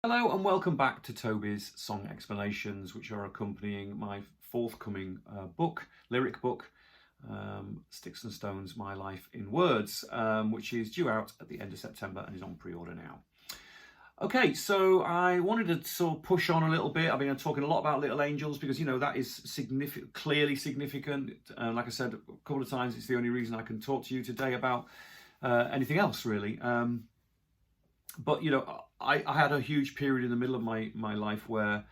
Hello and welcome back to Toby's Song Explanations, which are accompanying my forthcoming lyric book, Sticks and Stones, My Life in Words, which is due out at the end of September and is on pre-order now. Okay, so I wanted to sort of push on a little bit. I've been talking a lot about Little Angels because, that is clearly significant. Like I said a couple of times, it's the only reason I can talk to you today about anything else, really. But I had a huge period in the middle of my life where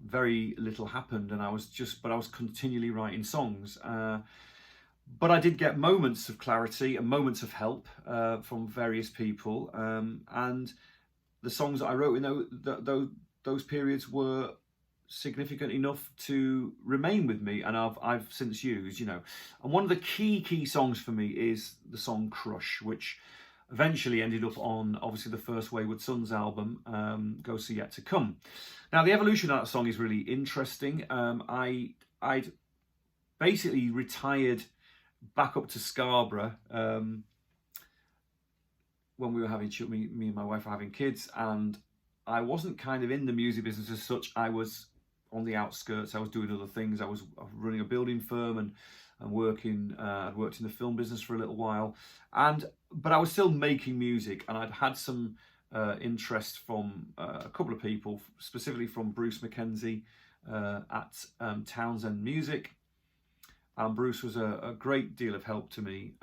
very little happened, and I was continually writing songs. But I did get moments of clarity and moments of help from various people, and the songs that I wrote in those periods were significant enough to remain with me, and I've since used. And one of the key songs for me is the song "Crush," which eventually ended up on, obviously, the first Wayward Sons album, Ghosts Are Yet to Come. Now, the evolution of that song is really interesting. I'd basically retired back up to Scarborough when we were having me and my wife were having kids, and I wasn't kind of in the music business as such. I was on the outskirts. I was doing other things. I was running a building firm and working. I'd worked in the film business for a little while, but I was still making music, and I'd had some interest from a couple of people, specifically from Bruce Mackenzie at Townsend Music. And Bruce was a great deal of help to me,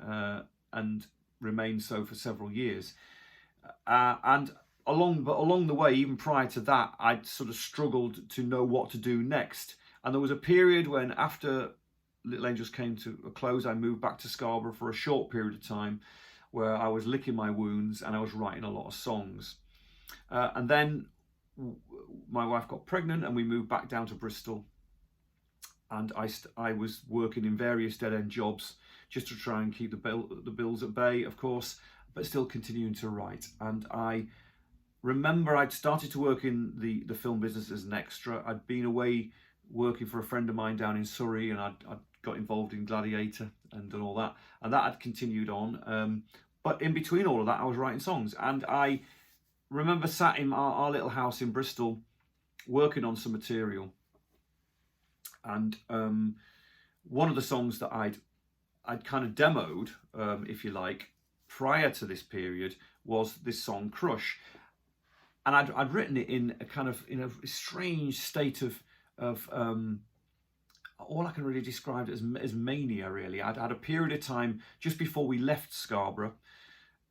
and remained so for several years. And along the way, even prior to that, I'd sort of struggled to know what to do next. And there was a period when, after Little Angels came to a close, I moved back to Scarborough for a short period of time where I was licking my wounds and I was writing a lot of songs. And then my wife got pregnant and we moved back down to Bristol. And I was working in various dead-end jobs just to try and keep the bills at bay, of course, but still continuing to write. And I remember I'd started to work in the film business as an extra. I'd been away working for a friend of mine down in Surrey, and I'd got involved in Gladiator and done all that, and that had continued on. But in between all of that, I was writing songs, and I remember sat in our little house in Bristol working on some material. And one of the songs that I'd kind of demoed, if you like, prior to this period was this song "Crush," and I'd written it in a strange state of all I can really describe it as mania. Really, I'd had a period of time just before we left Scarborough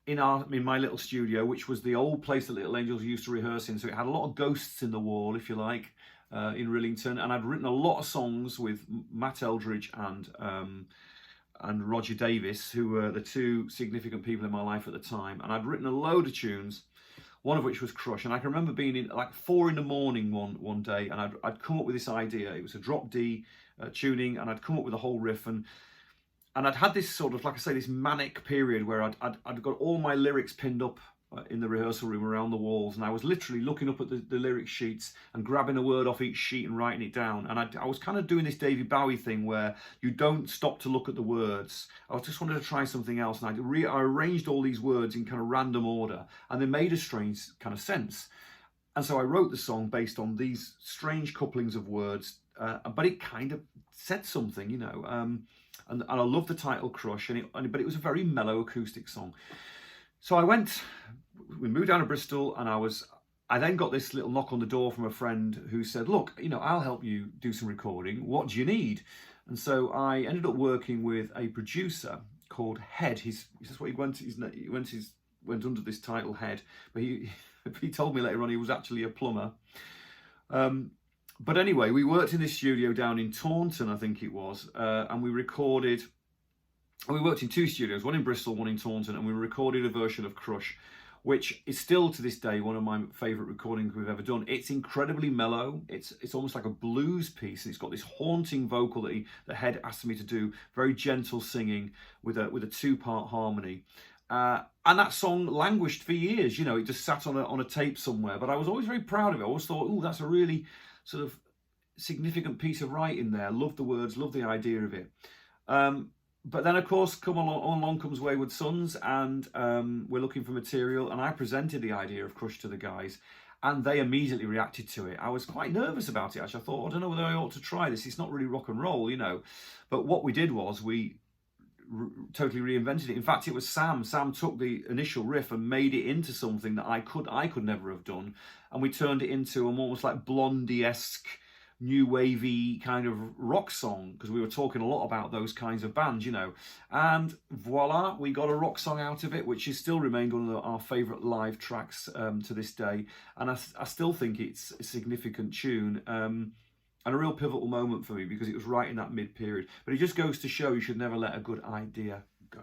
in my little studio, which was the old place that Little Angels used to rehearse in. So it had a lot of ghosts in the wall, if you like, in Rillington, and I'd written a lot of songs with Matt Eldridge and Roger Davis, who were the two significant people in my life at the time. And I'd written a load of tunes, one of which was "Crush." And I can remember being in like 4 a.m. one day, and I'd come up with this idea. It was a drop D tuning, and I'd come up with a whole riff, and I'd had this sort of, like I say, this manic period where I'd got all my lyrics pinned up in the rehearsal room around the walls, and I was literally looking up at the lyric sheets and grabbing a word off each sheet and writing it down. And I was kind of doing this David Bowie thing where you don't stop to look at the words. I just wanted to try something else, and I arranged all these words in kind of random order, and they made a strange kind of sense. And so I wrote the song based on these strange couplings of words, but it kind of said something, and I love the title "Crush," but it was a very mellow acoustic song. So we moved down to Bristol, and I then got this little knock on the door from a friend who said, "Look, I'll help you do some recording. What do you need?" And so I ended up working with a producer called Head. That's what he went under this title, Head, but he told me later on he was actually a plumber. But anyway, we worked in this studio down in Taunton, I think it was, and we worked in 2 studios, one in Bristol, one in Taunton, and we recorded a version of "Crush," which is still to this day one of my favourite recordings we've ever done. It's incredibly mellow. It's almost like a blues piece, and it's got this haunting vocal that Head asked me to do, very gentle singing with a 2-part harmony. And that song languished for years. It just sat on a tape somewhere, but I was always very proud of it. I always thought, oh, that's a really sort of significant piece of writing there. Love the words, love the idea of it. But then, of course, along comes Wayward Sons, and we're looking for material. And I presented the idea of Crush to the guys, and they immediately reacted to it. I was quite nervous about it, actually. I thought, I don't know whether I ought to try this. It's not really rock and roll, you know. But what we did was we totally reinvented it. In fact, it was Sam. Sam took the initial riff and made it into something that I could never have done, and we turned it into an almost like Blondie-esque, new wavy kind of rock song, because we were talking a lot about those kinds of bands, you know. And voila, we got a rock song out of it, which has still remained one of our favourite live tracks to this day. And I still think it's a significant tune. And a real pivotal moment for me, because it was right in that mid-period. But it just goes to show you should never let a good idea go.